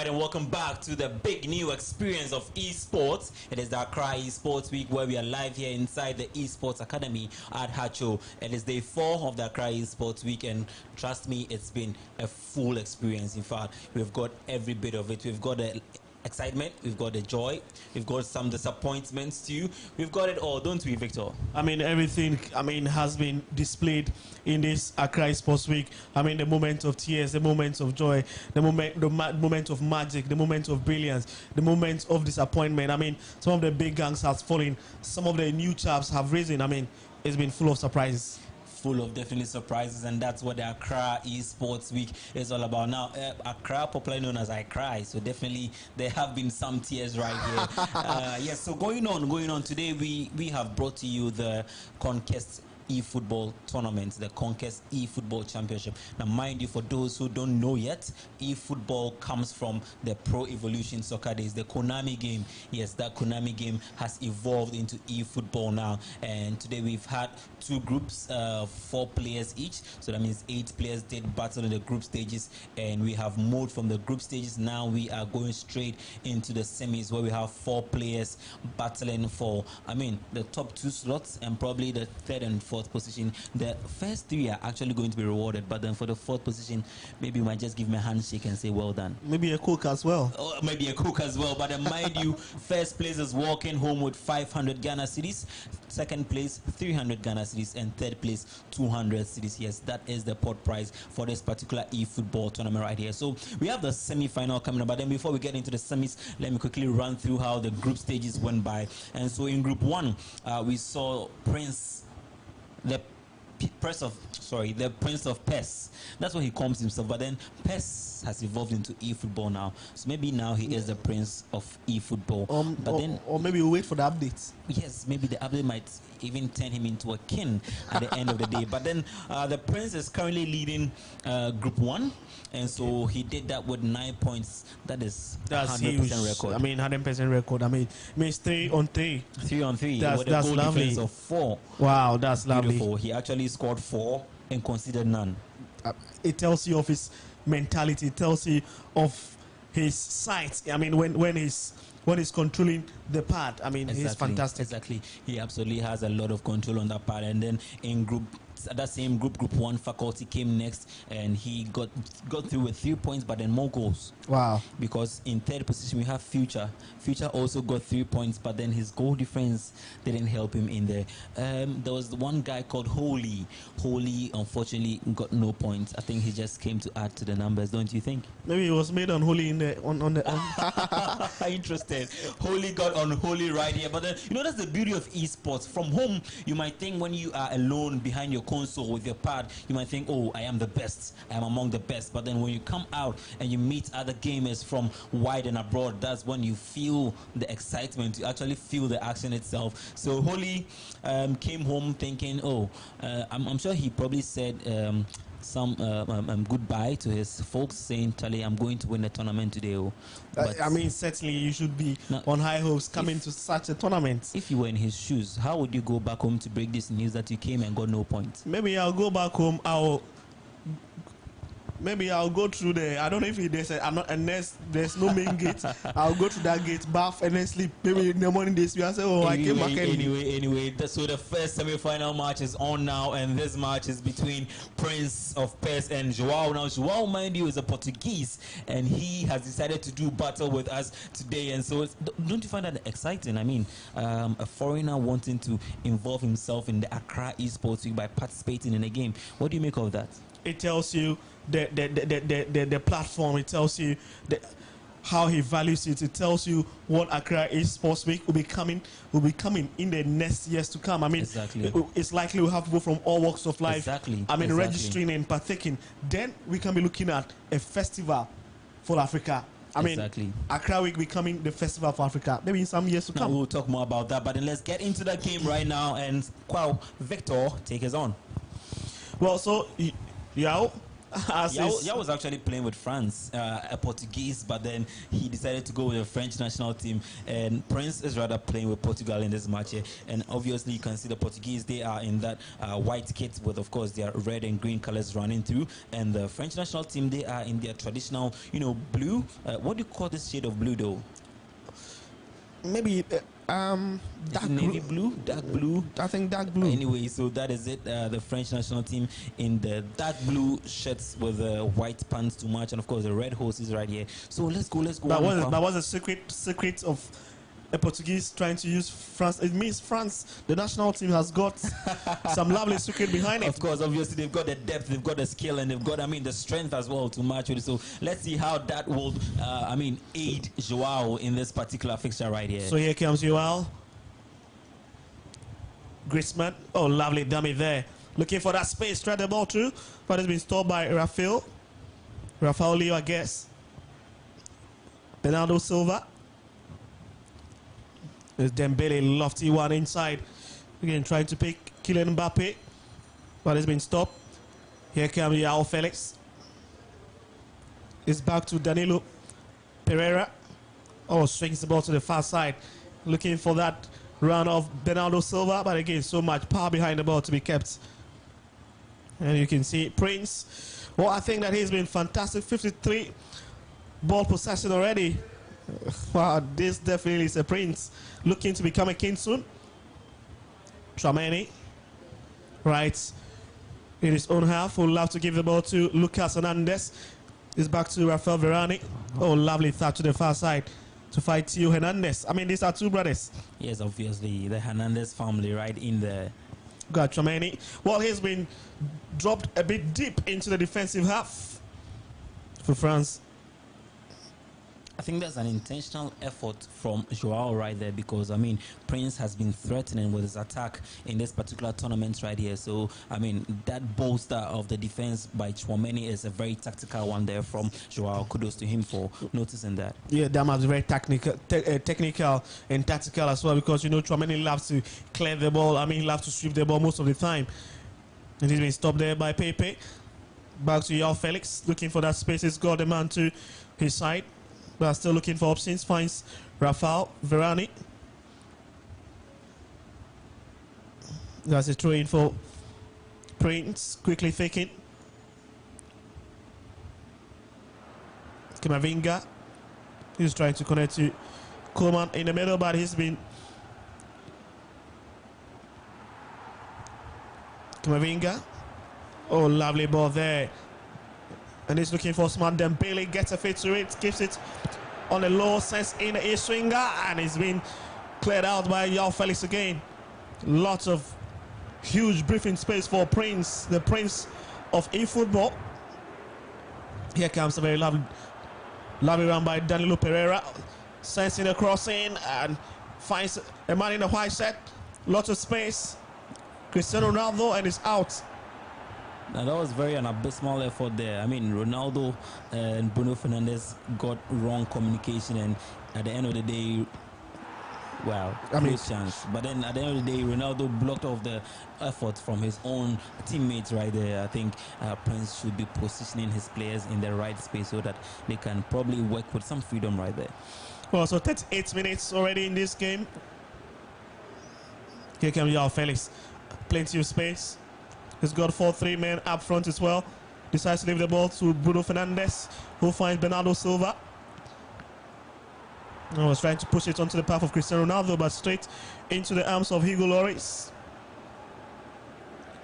right, and welcome back to the big new experience of esports. It is the ACCRA Esports Week, where we are live here inside the Esports Academy at Hacho. It is day 4 of the ACCRA Esports Week, and trust me, it's been a full experience. In fact, we've got every bit of it. We've got the excitement, we've got the joy, we've got some disappointments too. We've got it all, don't we, Victor? I mean, everything, has been displayed in this ACCRA Sports Week. I mean, the moment of tears, the moments of joy, the moment of magic, the moment of brilliance, the moment of disappointment. I mean, some of the big gangs have fallen, some of the new chaps have risen. I mean, it's been full of surprises. Full of definitely surprises, and that's what the ACCRA Esports Week is all about. Now, ACCRA, popularly known as I Cry, so definitely there have been some tears right here. Yes, so going on today, we have brought to you the CONQUEST eFootball tournament, the CONQUEST eFootball Championship. Now, mind you, for those who don't know yet, eFootball comes from the Pro Evolution Soccer Days, the Konami game. Yes, that Konami game has evolved into eFootball now, and today we've had 2 groups, 4 players each, so that means 8 players did battle in the group stages, and we have moved from the group stages. Now we are going straight into the semis, where we have 4 players battling for, the top 2 slots and probably the 3rd and 4th position. The first 3 are actually going to be rewarded, but then for the 4th position, maybe you might just give me a handshake and say well done. Maybe a coke as well. Or maybe a coke as well. But then mind you, first place is walking home with 500 Ghana cedis, 2nd place 300 Ghana cedis, and 3rd place 200 cedis. Yes, that is the pot prize for this particular eFootball tournament right here. So we have the semi-final coming up, but then before we get into the semis, let me quickly run through how the group stages went by. And so in group 1, we saw the Prince of PES. That's what he calls himself. But then PES has evolved into eFootball now. So maybe now he is the Prince of eFootball. Or maybe we'll wait for the updates. Yes, maybe the update might even turn him into a king at the end of the day. But then the Prince is currently leading group 1, and so he did that with 9 points. That's 100% record. 100% record. It's 3 on 3. 3 on 3. That's with a goal lovely. difference of 4. Wow, that's Beautiful. lovely. He actually scored 4 and considered none. It tells you of his mentality. It tells you of his sight. When he's controlling the pad, he's fantastic. Exactly. He absolutely has a lot of control on that part. And then in that same group 1, Faculty came next, and he got through with 3 points, but then more goals. Wow. Because in 3rd position we have Future. Future also got 3 points, but then his goal difference didn't help him in there. There was one guy called Holy. Holy unfortunately got no points. I think he just came to add to the numbers, don't you think? Maybe he was made unholy on the Interesting. Holy got unholy right here. But then, that's the beauty of esports. From home, you might think when you are alone behind your console with your pad, you might think, oh, I am the best, I am among the best. But then when you come out and you meet other gamers from wide and abroad, that's when you feel the excitement, you actually feel the action itself. So Holy came home thinking, I'm sure he probably said some goodbye to his folks, saying, Charlie, I'm going to win the tournament today. But certainly you should be on high hopes coming to such a tournament. If you were in his shoes, how would you go back home to break this news that you came and got no points? Maybe I'll go back home. Maybe I'll go through I don't know if unless there's no main gate. I'll go to that gate, bath, and then sleep. Maybe in the morning I say, I came back anyway. So the first semi-final match is on now, and this match is between Prince of PES and Joao. Now, Joao, mind you, is a Portuguese, and he has decided to do battle with us today. And so, don't you find that exciting? A foreigner wanting to involve himself in the ACCRA Esports Week by participating in a game. What do you make of that? It tells you the platform. It tells you how he values it. It tells you what ACCRA Esports Week will be coming in the next years to come. Exactly. It's likely we'll have people from all walks of life. Exactly. Registering and partaking. Then we can be looking at a festival for Africa. Exactly. ACCRA Week becoming the festival for Africa. Maybe in some years to come. We'll talk more about that. But then let's get into the game right now. And Victor, take us on. Well, so Yao was actually playing with France, a Portuguese, but then he decided to go with the French national team. And Prince is rather playing with Portugal in this match here. And obviously, you can see the Portuguese, they are in that white kit with, of course, their red and green colors running through. And the French national team, they are in their traditional, blue. What do you call this shade of blue, though? Maybe dark navy blue, dark blue. I think dark blue. Anyway, so that is it. The French national team in the dark blue shirts with white pants to match, and of course the red horses right here. So let's go. That was a secret of a Portuguese trying to use France. It means France, the national team, has got some lovely secret behind it. Of course, obviously they've got the depth, they've got the skill, and they've got, the strength as well to match with it. So let's see how that will, aid Joao in this particular fixture right here. So here comes Joao. Griezmann. Oh, lovely dummy there. Looking for that space, thread the ball through, but it's been stopped by Rafael Leo, I guess. Bernardo Silva. There's Dembele, lofty one inside. Again, trying to pick Kylian Mbappe, but it's been stopped. Here comes Joao Felix. It's back to Danilo Pereira. Oh, swings the ball to the far side. Looking for that run of Bernardo Silva, but again, so much power behind the ball to be kept. And you can see Prince. Well, I think that he's been fantastic. 53 ball possession already. Wow, this definitely is a Prince looking to become a king soon. Trameni, right in his own half, would love to give the ball to Lucas Hernandez. It's back to Rafael Varane. Oh, lovely throw to the far side to fight Theo Hernandez. These are two brothers. Yes, obviously the Hernandez family right in there. Got Trameni. Well, he's been dropped a bit deep into the defensive half for France. I think there's an intentional effort from Joao right there because, Prince has been threatening with his attack in this particular tournament right here. So, that bolster of the defense by Tchouameni is a very tactical one there from Joao. Kudos to him for noticing that. Yeah, that was very technical and tactical as well because, Tchouameni loves to clear the ball. He loves to sweep the ball most of the time. And he's been stopped there by Pepe. Back to Joao Felix, looking for that space. He's got the man to his side. But still looking for options. Finds Rafael Varane. That's a throw in for Prince. Quickly faking. Kamavinga. He's trying to connect to Coleman in the middle, but he's been. Kamavinga. Oh, lovely ball there. And he's looking for smart Dembele, gets a fit to it, keeps it on the low, sends in a swinger, and it's been cleared out by Joao Felix again. Lots of huge breathing space for Prince, the Prince of eFootball. Here comes a very lovely run by Danilo Pereira, sends in a crossing and finds a man in the white set. Lots of space. Cristiano Ronaldo, and it's out. Now that was an abysmal effort there. Ronaldo and Bruno Fernandes got wrong communication, and at the end of the day, chance. But then at the end of the day, Ronaldo blocked off the effort from his own teammates right there. I think Prince should be positioning his players in the right space so that they can probably work with some freedom right there. Well, so 38 minutes already in this game. Here comes Joao Felix. Plenty of space. He's got 4-3 men up front as well. Decides to leave the ball to Bruno Fernandes, who finds Bernardo Silva. I was trying to push it onto the path of Cristiano Ronaldo, but straight into the arms of Hugo Lloris.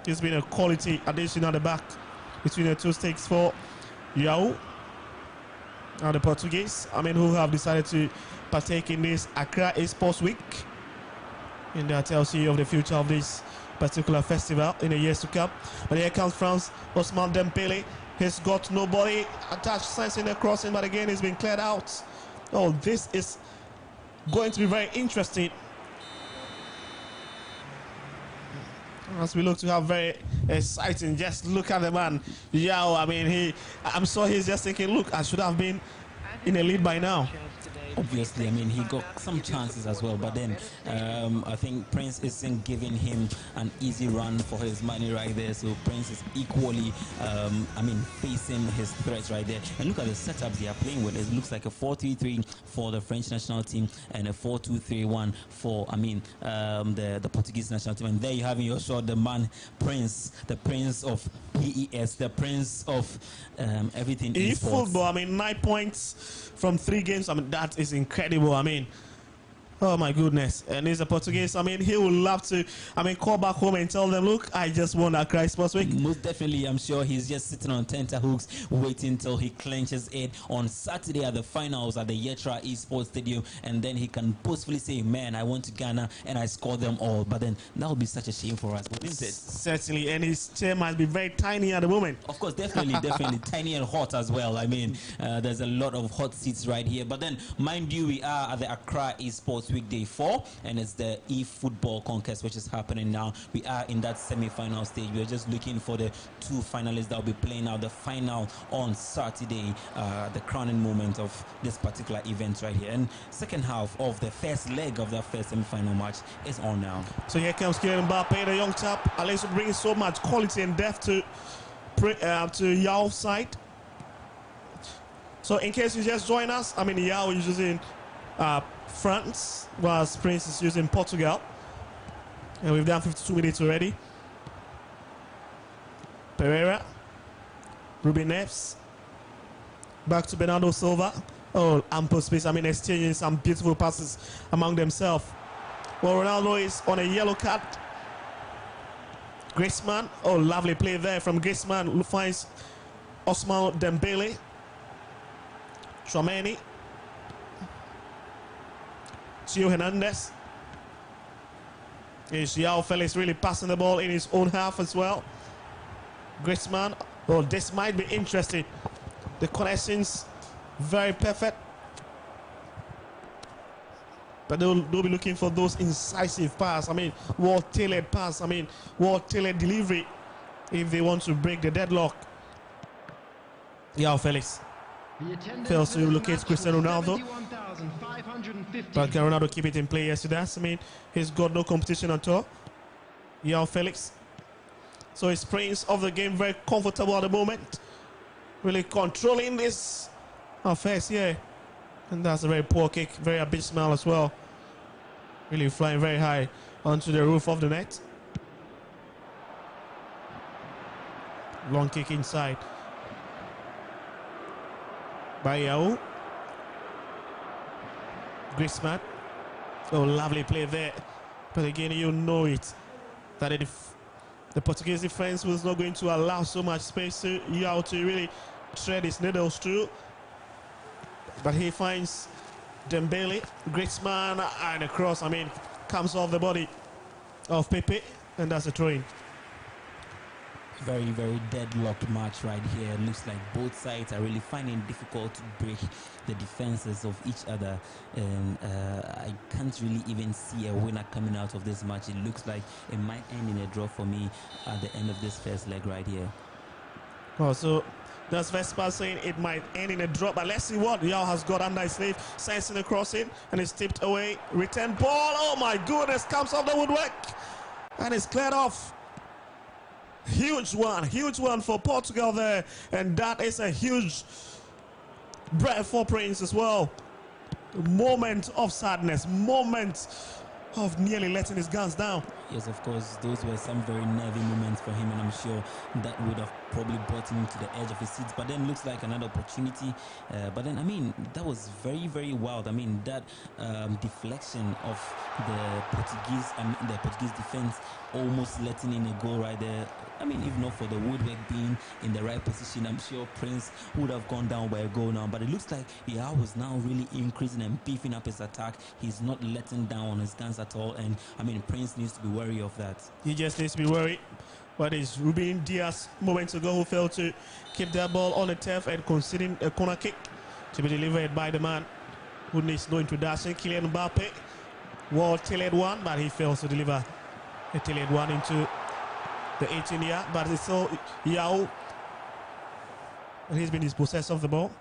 It's been a quality addition at the back between the two stakes for Joao and the Portuguese. Who have decided to partake in this ACCRA ESPORTS Week. And that tells you of the future of this particular festival in the years to come. But here comes France. Ousmane Dembele. He's got nobody attached, sensing the crossing, but again, he's been cleared out. Oh, this is going to be very interesting as we look to have very exciting. Just look at the man, Joao. I'm sure he's just thinking, look, I should have been in a lead by now. Obviously, I mean, he got some chances as well, but then I think Prince isn't giving him an easy run for his money right there. So Prince is equally, I mean, facing his threats right there. And look at the setups they are playing with. It looks like a 4-3-3 for the French national team and a 4-2-3-1 for, I mean, the Portuguese national team. And there you have in your shot the man Prince, the Prince of PES, the Prince of everything esports. Football, I mean, 9 points from 3 games. I mean, that is incredible. I mean, oh my goodness. And he's a Portuguese. I mean, he would love to, I mean, call back home and tell them, look, I just won ACCRA Sports Week. Most definitely, I'm sure he's just sitting on tenterhooks waiting till he clenches it on Saturday at the finals at the ACCRA Esports Stadium, and then he can boastfully say, man, I went to Ghana and I scored them all. But then that would be such a shame for us, wouldn't it? Certainly, and his chair must be very tiny at the moment. Of course, definitely, definitely. Tiny and hot as well. I mean, there's a lot of hot seats right here. But then, mind you, we are at the ACCRA Esports Week Day 4, and it's the eFootball Conquest, which is happening now. We are in that semi-final stage. We're just looking for the 2 finalists that will be playing out the final on Saturday, the crowning moment of this particular event right here. And second half of the first leg of that first semi-final match is on now. So here comes Kylian Mbappe, the young chap. Alonso brings so much quality and depth to Yao's side. So in case you just join us, I mean, Yao is using France, whilst Prince is using Portugal. And we've done 52 minutes already. Pereira, Ruben Neves, back to Bernardo Silva. Oh, ample space. I mean, exchanging some beautiful passes among themselves. Well, Ronaldo is on a yellow card. Griezmann. Oh, lovely play there from Griezmann, who finds Ousmane Dembele. Tchouaméni. Gio Hernandez. Is João Felix really passing the ball in his own half as well? Griezmann. Oh, this might be interesting. The connections very perfect. But they'll be looking for those incisive passes. I mean, well-tailored pass. I mean, well-tailored delivery if they want to break the deadlock. João Felix fails to locate Cristiano Ronaldo. But can Ronaldo keep it in play? Yes, he does. I mean, he's got no competition at all. João Felix. So he's Prince of the game, very comfortable at the moment. Really controlling this offense here. And that's a very poor kick, very abysmal as well. Really flying very high onto the roof of the net. Long kick inside by Yao. Griezmann. Oh, lovely play there. But again, you know it, that the Portuguese defense was not going to allow so much space to Yao to really thread his needles through. But he finds Dembele, Griezmann, and a cross, I mean, comes off the body of Pepe, and that's a throw-in. Very, very deadlocked match right here. It looks like both sides are really finding it difficult to break the defenses of each other, and I can't really even see a winner coming out of this match. It looks like it might end in a draw for me at the end of this first leg right here. Oh, so that's Vespa saying it might end in a draw, but let's see what Yao has got under his sleeve. Sensing the crossing, and it's tipped away. Return ball, oh my goodness, comes off the woodwork, and it's cleared off. Huge one for Portugal there, and that is a huge breath for Prince as well. Moment of sadness, moment of nearly letting his guns down. Yes, of course, those were some very nervy moments for him, and I'm sure that would have probably brought him to the edge of his seat. But then looks like another opportunity. But then, I mean, that was very, very wild. I mean, that deflection of the Portuguese defense, almost letting in a goal right there. I mean, if not for the woodwork being in the right position, I'm sure Prince would have gone down by a goal now. But it looks like Yao was now really increasing and beefing up his attack. He's not letting down on his guns at all. And, I mean, Prince needs to be wary of that. He just needs to be worried. But it's Ruben Diaz moments ago who failed to keep that ball on the turf and conceding a corner kick to be delivered by the man who needs no introduction, Kylian Mbappe. Well-tailored one, but he fails to deliver a tailored one into the 18-yard. But it's still Yao, and he's been dispossessed of the ball.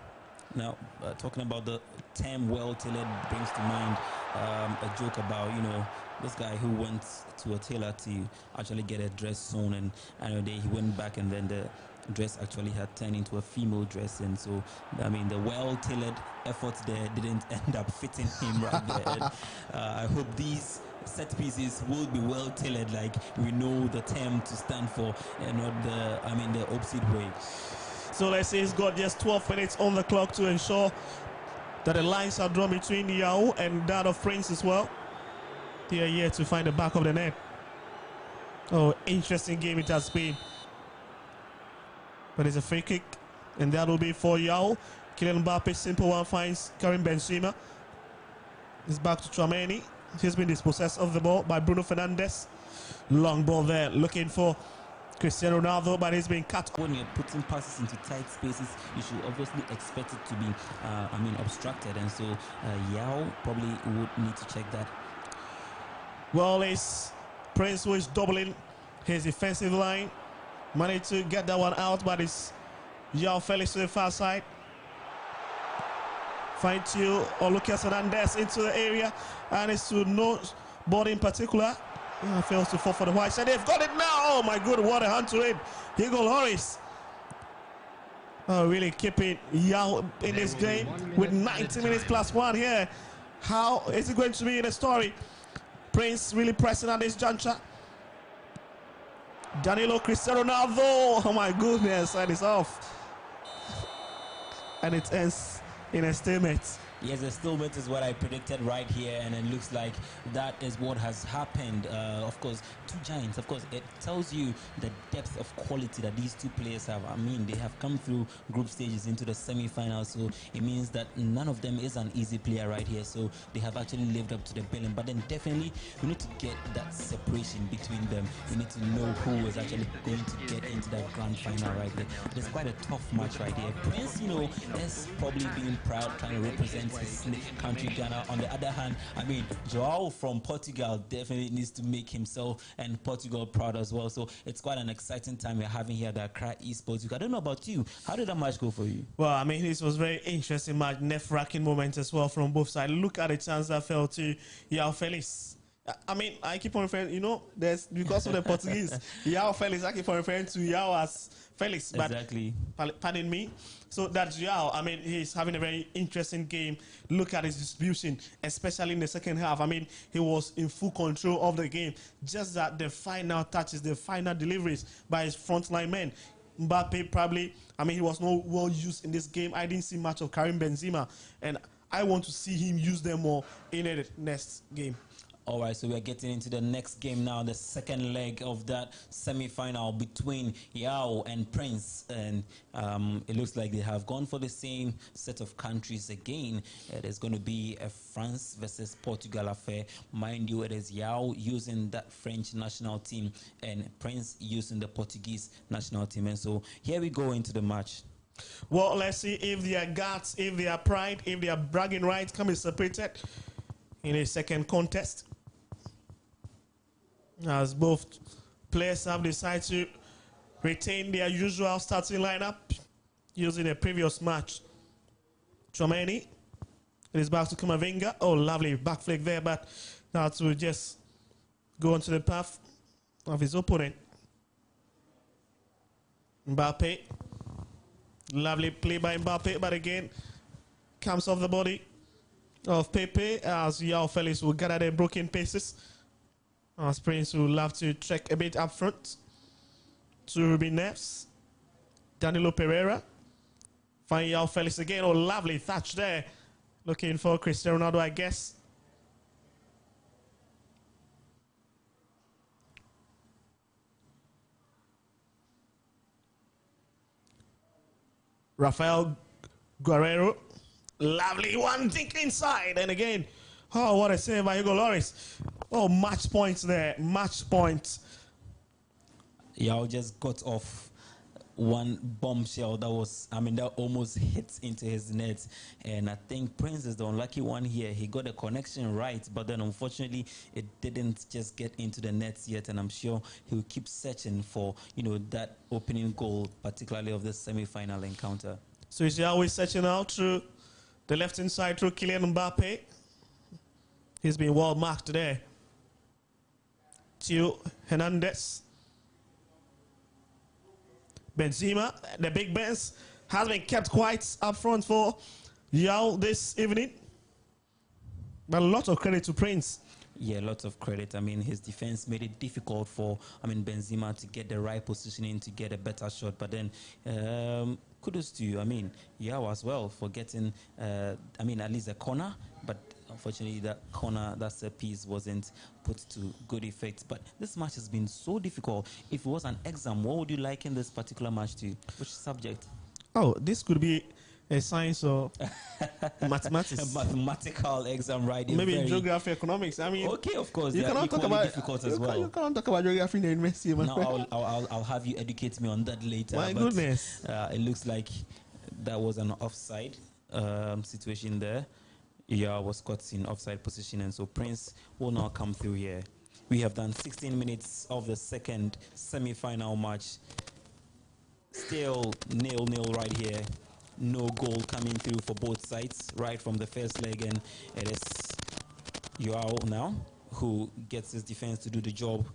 Now, talking about the term well-tailored brings to mind a joke about, you know, this guy who went to a tailor to actually get a dress sewn, and another day he went back and then the dress actually had turned into a female dress. And so, I mean, the well-tailored efforts there didn't end up fitting him right there. And, I hope these set pieces will be well tailored, like we know the term to stand for, and not the opposite way. So let's say he's got just 12 minutes on the clock to ensure that the lines are drawn between Yao and that of Prince as well. They are here to find the back of the net. Oh, interesting game it has been. But it's a free kick, and that will be for Yao. Kylian Mbappe, simple one, finds Karim Benzema. It's back to Tchouaméni. He's been dispossessed of the ball by Bruno Fernandes. Long ball there, looking for Cristiano Ronaldo, but he's been cut. When you're putting passes into tight spaces, you should obviously expect it to be, obstructed. And so Yao probably would need to check that. Well, it's Prince who is doubling his defensive line. Managed to get that one out, but it's Yao Felix to the far side. Finds you or Lucas Hernandez into the area, and it's to nobody in particular. Fails to fall for the white side. They've got it now. Oh my good, what a hand to it. Hugo Lloris. Oh, really keeping Yao in this game with 90 minutes plus one here. How is it going to be in the story? Prince really pressing at this juncture. Danilo, Cristiano Ronaldo. Oh my goodness, and it's off. And it ends in a stalemate. Yes, the stalemate is what I predicted right here, and it looks like that is what has happened. Of course, two giants. Of course, it tells you the depth of quality that these two players have. I mean, they have come through group stages into the semi-finals, so it means that none of them is an easy player right here. So they have actually lived up to the billing. But then definitely, we need to get that separation between them. We need to know who is actually going to get into that grand final right there. It is quite a tough match right here. Prince, you know, is probably being proud, trying to represent his country, Ghana. On the other hand, I mean, Joao from Portugal definitely needs to make himself and Portugal proud as well. So it's quite an exciting time we're having here at the ACCRA ESPORTS. I don't know about you. How did that match go for you? Well, I mean, this was very interesting match, nerve-wracking moment as well from both sides. Look at the chance that fell to Yao Felix. I mean, I keep on referring, you know, there's because of the Portuguese, Yao Felix, I keep on referring to Yao as Felix. But exactly. Pardon me. So that's Yao. I mean, he's having a very interesting game. Look at his distribution, especially in the second half. I mean, he was in full control of the game. Just that the final touches, the final deliveries by his frontline men. Mbappe probably, I mean, he was not well used in this game. I didn't see much of Karim Benzema, and I want to see him use them more in the next game. All right, so we're getting into the next game now, the second leg of that semi-final between Yao and Prince. And it looks like they have gone for the same set of countries again. There's going to be a France versus Portugal affair. Mind you, it is Yao using that French national team and Prince using the Portuguese national team. And so here we go into the match. Well, let's see if their guts, if their pride, if their bragging rights can be separated in a second contest, as both players have decided to retain their usual starting lineup using a previous match. Tchouaméni, it is back to Kamavinga. Oh, lovely back flick there, but now to just go onto the path of his opponent. Mbappe, lovely play by Mbappe, but again comes off the body of Pepe as Yao Felix will gather their broken paces. As Prince will love to check a bit up front to Ruben Neves. Danilo Pereira. Find Yao Felix again. Oh, lovely touch there. Looking for Cristiano Ronaldo, I guess. Rafael Guerrero. Lovely one, deep inside. And again, oh, what a save by Hugo Lloris. Oh, match points there. Match points. Yao just got off one bombshell that was, that almost hit into his net. And I think Prince is the unlucky one here. He got the connection right, but then unfortunately, it didn't just get into the nets yet. And I'm sure he'll keep searching for, that opening goal, particularly of the semi-final encounter. So he's always searching out through The left hand side through Kylian Mbappe. He's been well marked there. Theo Hernandez. Benzema, the big Benz, has been kept quiet up front for Yao this evening. But a lot of credit to Prince. Yeah, lots of credit. I mean, his defense made it difficult for, Benzema to get the right positioning, to get a better shot. But then, kudos to you. I mean, Yao as well for getting, at least a corner. But unfortunately, that corner, that set piece wasn't put to good effect. But this match has been so difficult. If it was an exam, what would you liken this particular match to? Which subject? Oh, this could be a science or mathematics. A mathematical exam, right? Maybe geography, economics. I mean, okay, of course, you cannot talk about difficult as well. You cannot talk about geography in the university. No, I'll have you educate me on that later. My goodness, it looks like that was an offside situation there. Yeah, was caught in offside position, and so Prince will now come through here. We have done 16 minutes of the second semi-final match. Still 0-0 right here. No goal coming through for both sides right from the first leg, and it is Joao now who gets his defense to do the job.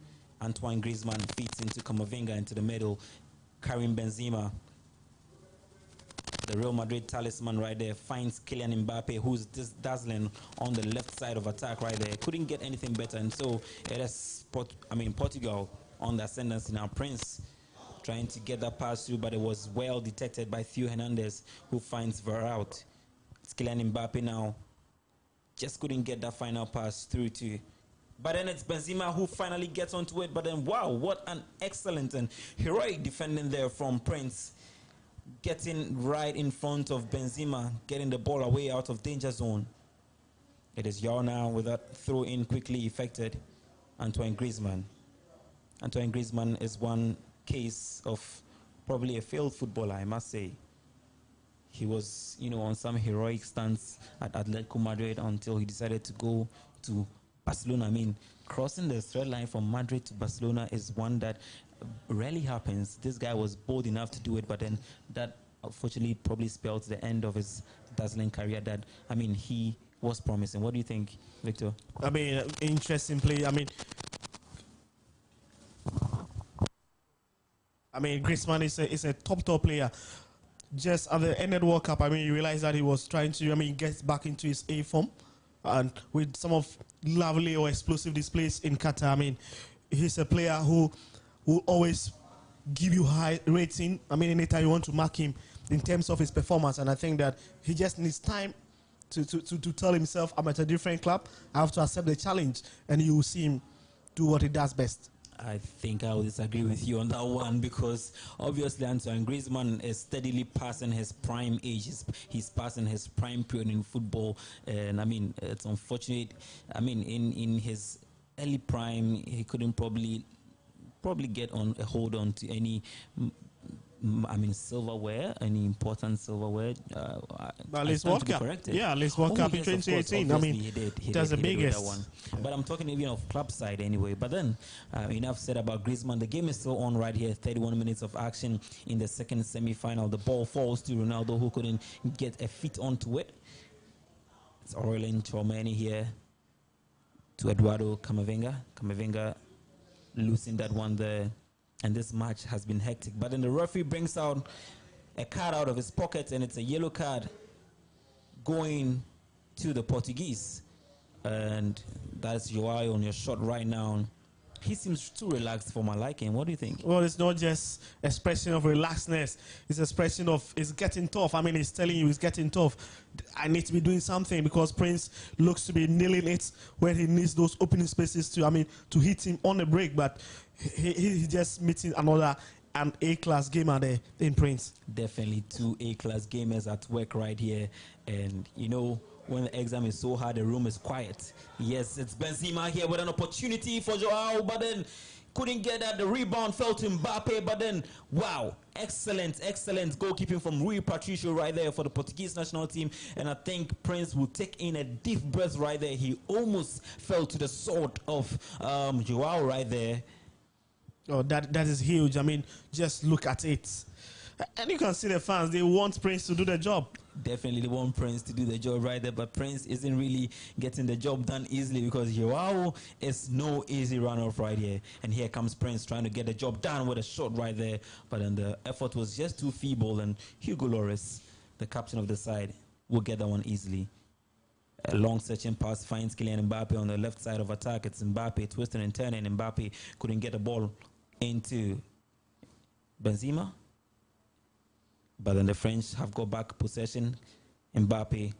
Antoine Griezmann feeds into Camavinga into the middle. Karim Benzema, the Real Madrid talisman right there, finds Kylian Mbappe, who's just dazzling on the left side of attack right there. Couldn't get anything better, and so it is Portugal on the ascendancy now. Prince trying to get that pass through, but it was well detected by Theo Hernandez, who finds Varane. It's Kylian Mbappe now. Just couldn't get that final pass through to. But then it's Benzema who finally gets onto it. But then, wow, what an excellent and heroic defending there from Prince. Getting right in front of Benzema, getting the ball away out of danger zone. It is Yao now with that throw in quickly effected. Antoine Griezmann. Antoine Griezmann is one case of probably a failed footballer, I must say. He was, on some heroic stance at Atletico Madrid until he decided to go to Barcelona. I mean, crossing the thread line from Madrid to Barcelona is one that rarely happens. This guy was bold enough to do it, but then that unfortunately probably spelled the end of his dazzling career. He was promising. What do you think, Victor? Interesting play. Griezmann is a top player. Just at the end of the World Cup, you realize that he was trying to, get back into his A form. And with some of lovely or explosive displays in Qatar, he's a player who will always give you high rating. Anytime you want to mark him in terms of his performance. And I think that he just needs time to tell himself, I'm at a different club. I have to accept the challenge. And you will see him do what he does best. I think I will disagree with you on that one, because obviously Antoine Griezmann is steadily passing his prime age. He's passing his prime period in football, and it's unfortunate. In his early prime, he couldn't probably get on a hold on to any silverware, any important silverware. At least World Cup. Yeah, at least World Cup in 2018. He did. That's the biggest one. But I'm talking even of club side anyway. But then, enough said about Griezmann. The game is still on right here. 31 minutes of action in the second semi-final. The ball falls to Ronaldo, who couldn't get a feet onto it. It's Aurelien Tchouameni here to Eduardo Camavinga. Camavinga losing that one there. And this match has been hectic. But then the referee brings out a card out of his pocket, and it's a yellow card going to the Portuguese. And that's Joao on your shot right now. He seems too relaxed for my liking. What do you think? Well, it's not just expression of relaxedness. It's expression of it's getting tough. He's telling you it's getting tough. I need to be doing something, because Prince looks to be nailing it when he needs those opening spaces to hit him on the break. But he just meeting an A-class gamer there in Prince. Definitely two A-class gamers at work right here. And, when the exam is so hard, the room is quiet. Yes, it's Benzema here with an opportunity for Joao, but then couldn't get that. The rebound fell to Mbappe, but then, wow, excellent goalkeeping from Rui Patricio right there for the Portuguese national team. And I think Prince will take in a deep breath right there. He almost fell to the sword of Joao right there. Oh, that is huge. Just look at it. And you can see the fans, they want Prince to do the job. Definitely they want Prince to do the job right there, but Prince isn't really getting the job done easily because Joao is no easy runoff right here. And here comes Prince trying to get the job done with a shot right there, but then the effort was just too feeble, and Hugo Lloris, the captain of the side, will get that one easily. A long searching pass finds Kylian Mbappe on the left side of attack. It's Mbappe twisting and turning. Mbappe couldn't get the ball into Benzema. But then the French have got back possession. Mbappe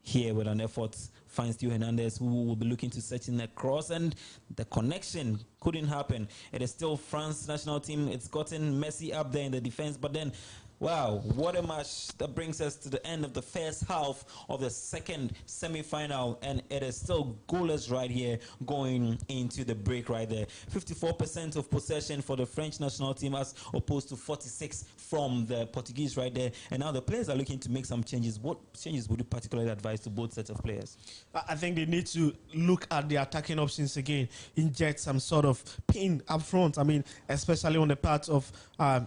here with an effort finds Theo Hernandez, who will be looking to set in the cross, and the connection couldn't happen. It is still France national team. It's gotten Messi up there in the defense, but then wow, what a match. That brings us to the end of the first half of the second semi-final, and it is still goalless right here going into the break right there. 54% of possession for the French national team as opposed to 46 from the Portuguese right there. And now the players are looking to make some changes. What changes would you particularly advise to both sets of players? I think they need to look at the attacking options again, inject some sort of pin up front. I mean, especially on the part of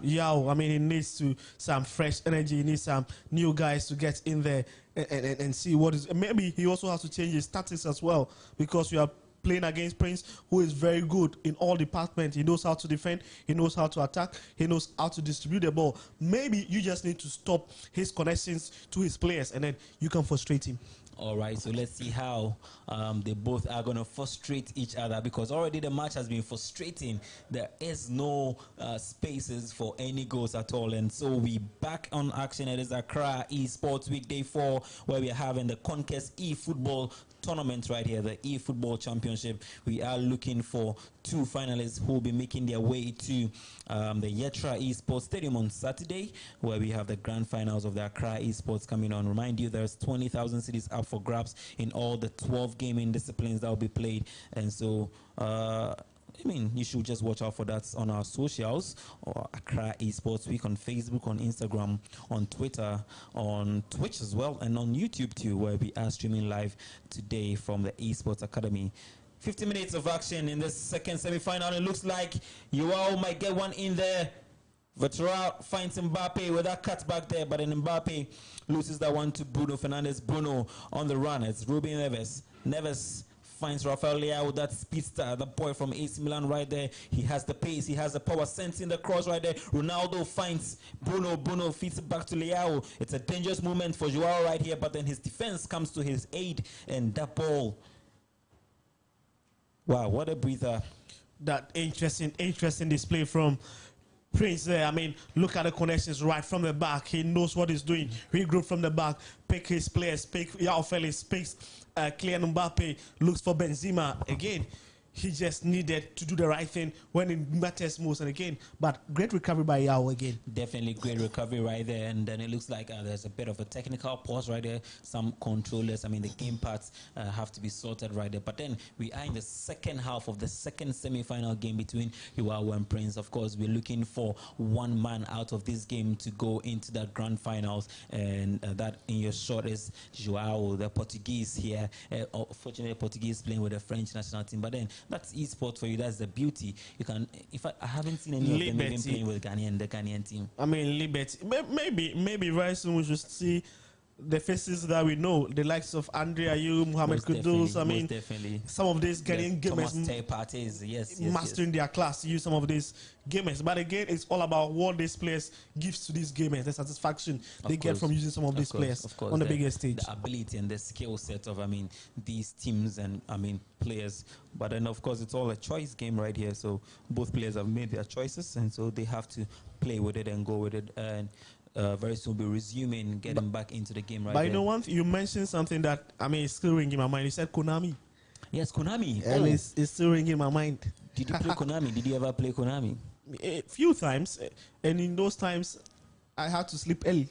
Yao. I mean, he needs to some fresh energy. He needs some new guys to get in there and see what is. Maybe he also has to change his tactics as well, because we are playing against Prince, who is very good in all departments. He knows how to defend, he knows how to attack, he knows how to distribute the ball. Maybe you just need to stop his connections to his players, and then you can frustrate him. All right, so let's see how they both are going to frustrate each other, because already the match has been frustrating. There is no spaces for any goals at all. And so we back on action. It is Accra Esports Week Day 4, where we are having the CONQUEST eFootball tournament right here, the eFootball Championship. We are looking for 2 finalists who will be making their way to the ACCRA Esports Stadium on Saturday, where we have the grand finals of the Accra Esports coming on. Remind you, there's 20,000 cities up for grabs in all the 12 gaming disciplines that will be played. And so I mean, you should just watch out for that on our socials, or Accra Esports Week on Facebook, on Instagram, on Twitter, on Twitch as well, and on YouTube too, where we are streaming live today from the Esports Academy. 50 minutes of action in this second semi-final. It looks like Joao might get one in there. Vetera finds Mbappe with that cut back there, but then Mbappe loses that one to Bruno Fernandes. Bruno on the run. It's Ruben Neves. Neves finds Rafael Leao, that speedster, the boy from AC Milan right there. He has the pace, he has the power, sensing the cross right there. Ronaldo finds Bruno. Bruno feeds it back to Leao. It's a dangerous moment for Joao right here, but then his defense comes to his aid, and that ball. Wow, what a breather. That interesting display from Prince there. I mean, look at the connections right from the back. He knows what he's doing. Regroup from the back, pick his players, pick Yao Felix, picks Kylian Mbappe, looks for Benzema. Again, he just needed to do the right thing when it matters most. And again, but great recovery by Yao again. Definitely great recovery right there. And then it looks like there's a bit of a technical pause right there. Some controllers, I mean, the game parts have to be sorted right there. But then we are in the second half of the second semi-final game between Joao and Prince. Of course, we're looking for one man out of this game to go into the grand finals. And that in your shot is Joao, the Portuguese here. Fortunately, Portuguese playing with the French national team. But then that's esports for you. That's the beauty. You can. If I haven't seen any of them even playing with the Ghanaian team. I mean, Liberty. Maybe very soon we should see the faces that we know, the likes of Andre Ayew, Mohamed Kudus. I mean, some of these Ghanaian gamers, yes, mastering their class, use some of these gamers. But again, it's all about what these players gives to these gamers, the satisfaction they get from using some of these players on the biggest stage. The ability and the skill set of, I mean, these teams and, I mean, players. But then, of course, it's all a choice game right here. So both players have made their choices, and so they have to play with it and go with it. And very soon be resuming, getting back into the game right But you know, one you mentioned something that, I mean, it's still ringing in my mind. You said Konami. Yes, Konami. And it's still ringing in my mind. Did you play Konami? Did you ever play Konami? A few times. And in those times, I had to sleep early.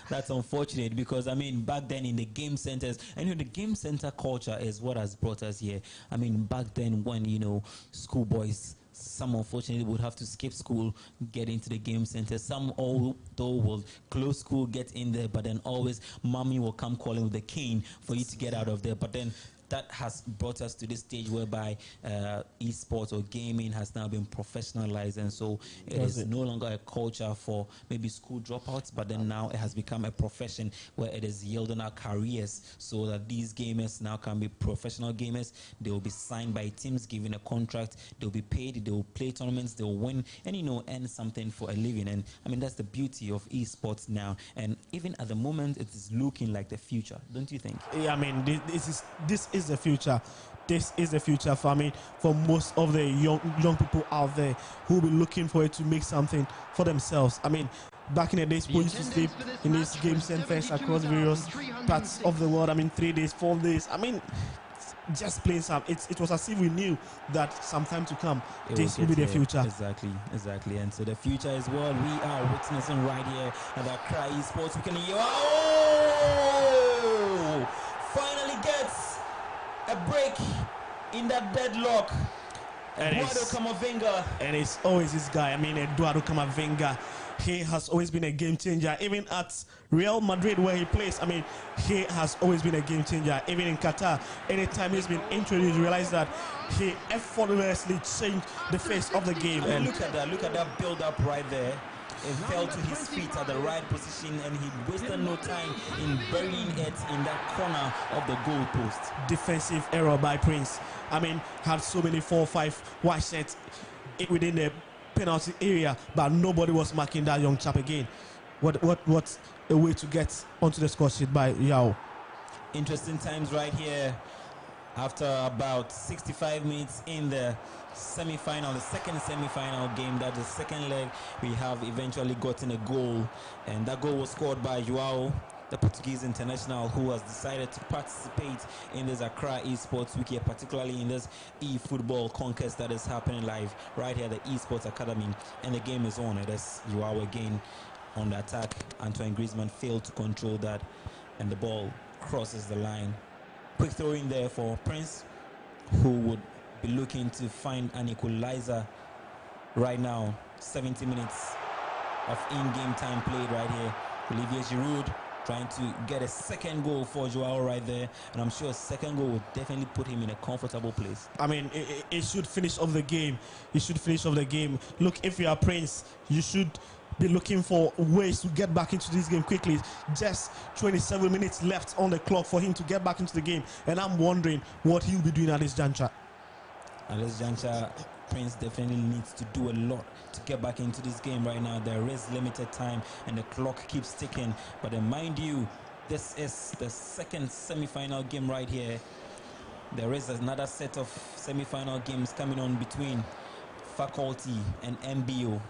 That's unfortunate, because, I mean, back then in the game centers, and you know, the game center culture is what has brought us here. I mean, back then when, you know, schoolboys, some unfortunately would have to skip school, get into the game center. Some, although, will close school, get in there, but then always mommy will come calling with the cane for you to get out of there. But then that has brought us to this stage whereby esports or gaming has now been professionalized, and so it is no longer a culture for maybe school dropouts, but then now it has become a profession where it is yielding out careers, so that these gamers now can be professional gamers. They will be signed by teams, given a contract, they'll be paid, they will play tournaments, they'll win, and earn something for a living. And I mean, that's the beauty of esports now, and even at the moment it is looking like the future, don't you think? Yeah, I mean, this is the future. This is the future for for most of the young people out there who will be looking for it to make something for themselves. I mean, back in the days, people used to sleep in these game centers across various parts of the world. I mean, 3 days, 4 days. I mean, just playing some. It was as if we knew that some time to come, this will be the future. Exactly. And so the future is what we are witnessing right here at ACCRA Esports. We can hear, finally gets a break in that deadlock. Eduardo Camavinga. And it's always this guy. I mean, Eduardo Camavinga. He has always been a game changer. Even at Real Madrid, where he plays, I mean, he has always been a game changer. Even in Qatar, anytime he's been introduced, you realize that he effortlessly changed the face of the game. And look at that build-up right there. He fell to his feet at the right position, and he wasted no time in burying it in that corner of the goal post. Defensive error by Prince. I mean, had so many 4 or 5 white shirts within the penalty area, but nobody was marking that young chap again. What a way to get onto the score sheet by Yao. Interesting times right here. After about 65 minutes in the semi-final, the second semi-final game, that the second leg, we have eventually gotten a goal, and that goal was scored by Joao, the Portuguese international, who has decided to participate in this ACCRA Esports Week here, particularly in this eFootball Conquest that is happening live right here at the Esports Academy, and the game is on. It is Joao again on the attack. Antoine Griezmann failed to control that, and the ball crosses the line. Quick throw in there for Prince, who would be looking to find an equalizer right now. 70 minutes of in-game time played right here. Olivier Giroud trying to get a second goal for Joao right there, and I'm sure a second goal will definitely put him in a comfortable place. I mean, it should finish off the game. It should finish off the game. Look, if you are Prince, you should be looking for ways to get back into this game quickly. Just 27 minutes left on the clock for him to get back into the game, and I'm wondering what he'll be doing at this juncture. At this juncture, Prince definitely needs to do a lot to get back into this game right now. There is limited time and the clock keeps ticking, but then mind you, this is the second semi-final game right here. There is another set of semi-final games coming on between Faculty and MBO,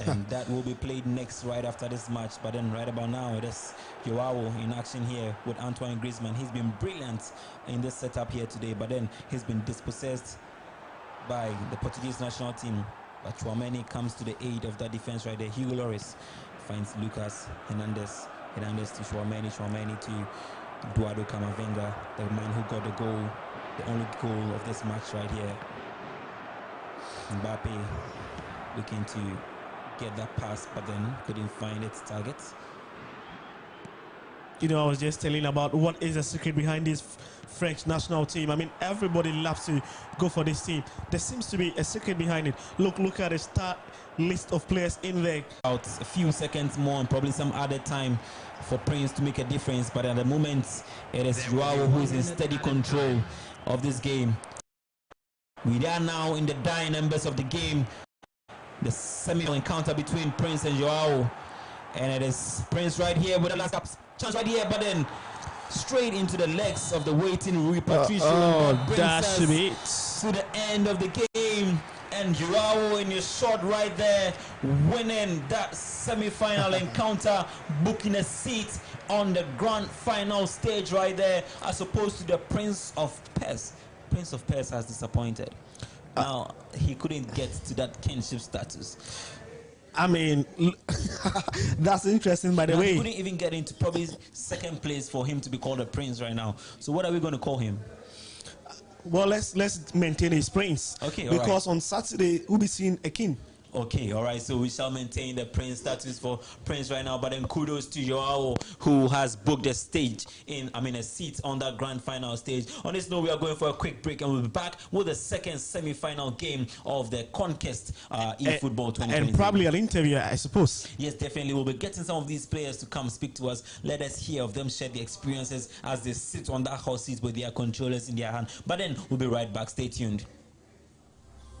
and that will be played next right after this match. But then right about now, it is Joao in action here with Antoine Griezmann. He's been brilliant in this setup here today, but then he's been dispossessed by the Portuguese national team. But Tchouaméni comes to the aid of that defense right there. Hugo Lloris finds Lucas Hernandez to Tchouaméni to Eduardo Camavinga, the man who got the goal, the only goal of this match right here. Mbappe looking to get that pass, but then couldn't find its target. You know, I was just telling about what is the secret behind this French national team. I mean, everybody loves to go for this team. There seems to be a secret behind it. Look at the start list of players in there. About a few seconds more and probably some added time for Prince to make a difference, but at the moment it is Joao who is in steady control of this game. We are now in the dying embers of the game. The semi-final encounter between Prince and Joao, and it is Prince right here with the last chance right here, but then straight into the legs of the waiting Rui Patricio. That's it. To the end of the game, and Joao in your shot right there, winning that semi-final encounter, booking a seat on the grand final stage right there, as opposed to the Prince of Perth. Prince of Perth has disappointed. Now he couldn't get to that kinship status. I mean, that's interesting, by the way. He couldn't even get into probably second place for him to be called a prince right now. So what are we going to call him? Well, let's maintain his prince. Okay, because on Saturday we'll be seeing a king. Okay, all right. So we shall maintain the Prince status for Prince right now. But then kudos to Joao, who has booked a a seat on that grand final stage. On this note, we are going for a quick break, and we'll be back with the second semi-final game of the CONQUEST eFootball 2020. And probably an interview, I suppose. Yes, definitely. We'll be getting some of these players to come speak to us. Let us hear of them share the experiences as they sit on that hot seat with their controllers in their hand. But then we'll be right back. Stay tuned.